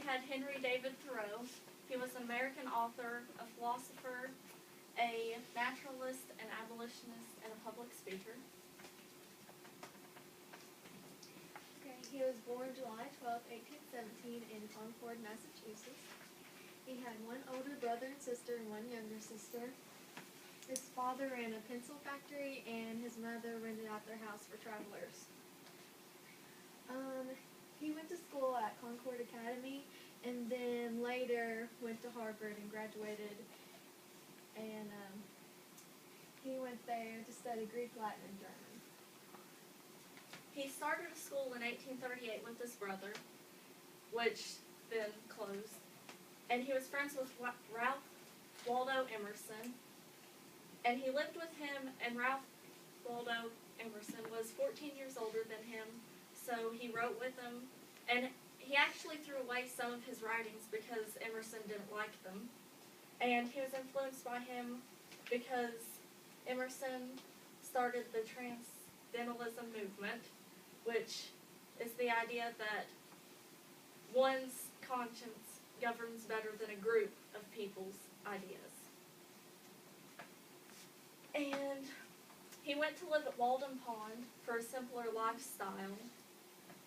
had Henry David Thoreau. He was an American author, a philosopher, a naturalist, an abolitionist, and a public speaker. Okay, he was born July 12, 1817 in Concord, Massachusetts. He had one older brother and sister and one younger sister. His father ran a pencil factory and his mother rented out their house for travelers. He went to school at Concord Academy and then later went to Harvard and graduated. And he went there to study Greek, Latin, and German. He started a school in 1838 with his brother, which then closed. And he was friends with Ralph Waldo Emerson. And he lived with him, and Ralph Waldo Emerson was 14 years older than him, so he wrote with him. And he actually threw away some of his writings because Emerson didn't like them. And he was influenced by him because Emerson started the Transcendentalism movement, which is the idea that one's conscience governs better than a group of people's ideas. And he went to live at Walden Pond for a simpler lifestyle,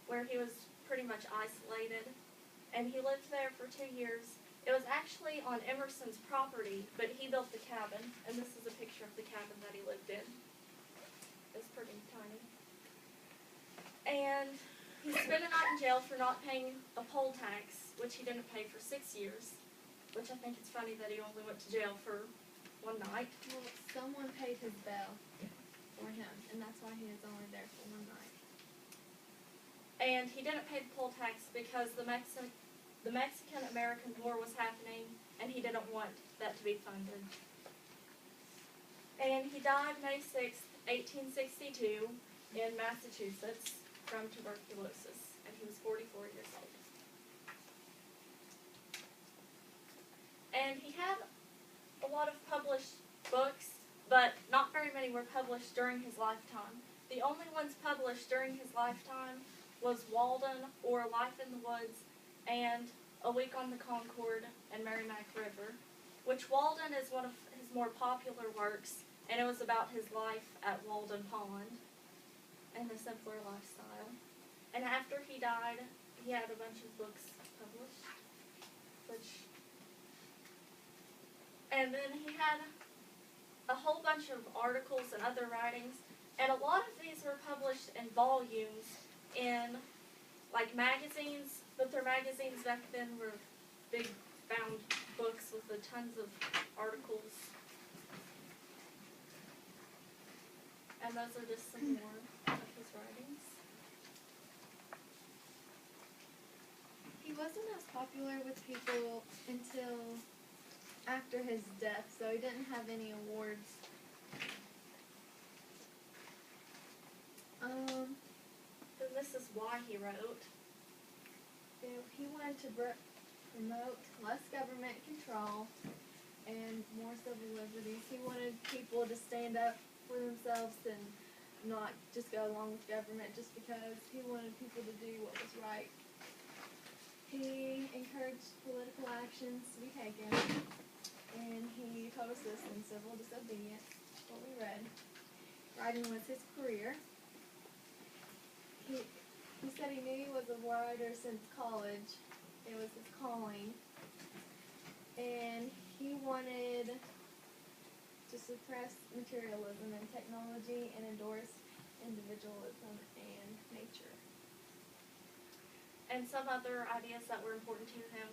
where he was pretty much isolated, and he lived there for 2 years. It was actually on Emerson's property, but he built the cabin, and this is a picture of the cabin that he lived in. It's pretty tiny. And he spent a night in jail for not paying a poll tax, which he didn't pay for 6 years, which I think it's funny that he only went to jail for one night. Well, someone paid his bill for him, and that's why he was only there for one night. And he didn't pay the poll tax because the Mexican-American War was happening, and he didn't want that to be funded. And he died May 6, 1862, in Massachusetts from tuberculosis, and he was 44 years old. And he had a lot of published books, but not very many were published during his lifetime. The only ones published during his lifetime was Walden, or Life in the Woods, and A Week on the Concord and Merrimack River, which Walden is one of his more popular works, and it was about his life at Walden Pond and the simpler lifestyle. And after he died, he had a bunch of books published, and then he had a whole bunch of articles and other writings, and a lot of these were published in volumes in, like, magazines, but their magazines back then were big bound books with tons of articles. And those are just some more of his writings. He wasn't as popular with people until after his death, so he didn't have any awards. And this is why he wrote. He wanted to promote less government control and more civil liberties. He wanted people to stand up for themselves and not just go along with government just because. He wanted people to do what was right. He encouraged political actions to be taken, and he opposed this in Civil Disobedience, what we read. Writing was his career. He said he knew he was a writer since college. It was his calling. And he wanted to suppress materialism and technology and endorse individualism and nature. And some other ideas that were important to him.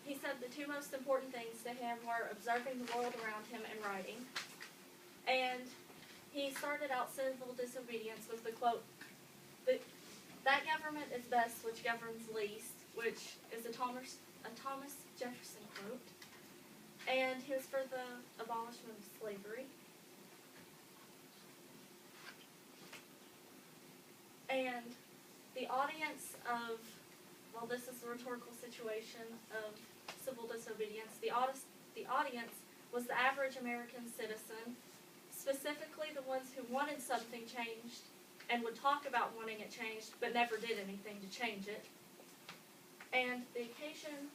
He said the two most important things to him were observing the world around him and writing. And he started out Civil Disobedience with the quote, "That government is best which governs least," which is a Thomas Jefferson quote. And he was for the abolishment of slavery. And the audience of, well, this is a rhetorical situation of civil disobedience. The audience was the average American citizen, specifically the ones who wanted something changed and would talk about wanting it changed but never did anything to change it. And the occasion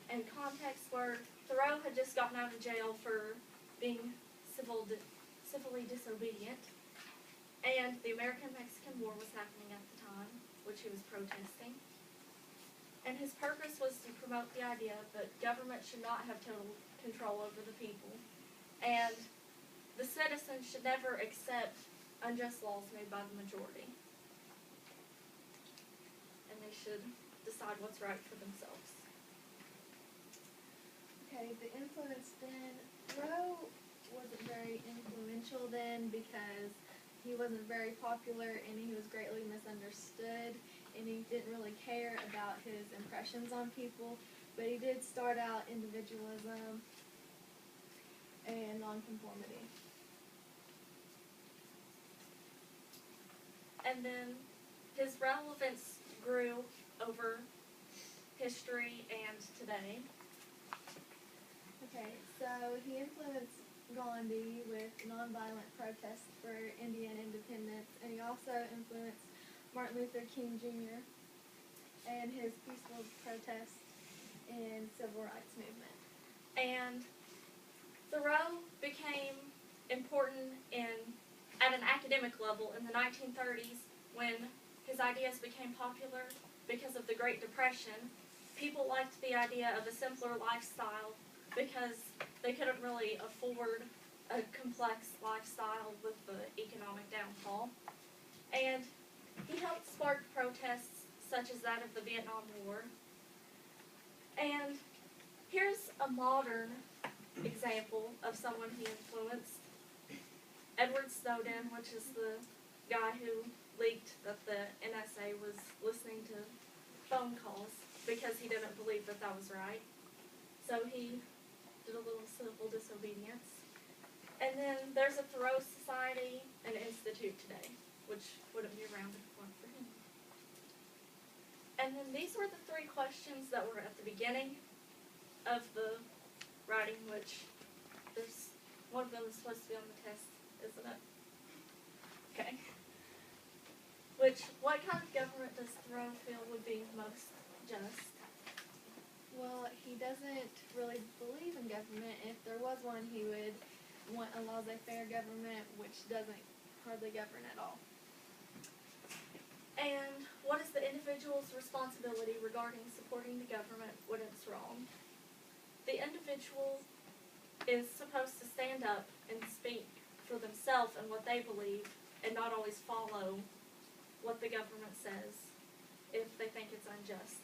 and context were Thoreau had just gotten out of jail for being civilly disobedient, and the American-Mexican War was happening at the time, which he was protesting. And his purpose was to promote the idea that government should not have total control over the people, and the citizens should never accept unjust laws made by the majority. And they should decide what's right for themselves. Okay, the influence then. Thoreau wasn't very influential then because he wasn't very popular and he was greatly misunderstood and he didn't really care about his impressions on people, but he did start out individualism and nonconformity. And then his relevance grew over history and today. Okay, so he influenced Gandhi with nonviolent protests for Indian independence, and he also influenced Martin Luther King Jr. and his peaceful protest in civil rights movement. And Thoreau became important at an academic level in the 1930s when his ideas became popular because of the Great Depression. People liked the idea of a simpler lifestyle because they couldn't really afford a complex lifestyle with the economic downfall. And he helped spark protests such as that of the Vietnam War. And here's a modern example of someone he influenced. Edward Snowden, which is the guy who leaked that the NSA was listening to phone calls because he didn't believe that that was right. So he did a little civil disobedience. And then there's a Thoreau Society and Institute today, which wouldn't be around if it weren't for him. And then these were the three questions that were at the beginning of the writing, which there's one of them is supposed to be on the test, isn't it? Okay. What kind of government does Thoreau feel would be most just? Well, he doesn't really believe in government. If there was one, he would want a laissez-faire government, which doesn't hardly govern at all. And what is the individual's responsibility regarding supporting the government when it's wrong? The individual is supposed to stand up and speak for themselves and what they believe and not always follow what the government says if they think it's unjust.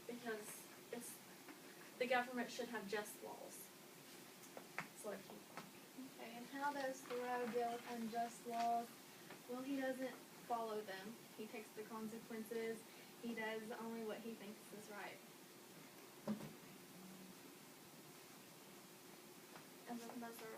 Because the government should have just laws. So Okay, and how does Thoreau deal with unjust laws? Well, he doesn't follow them. He takes the consequences. He does only what he thinks is right. And then those are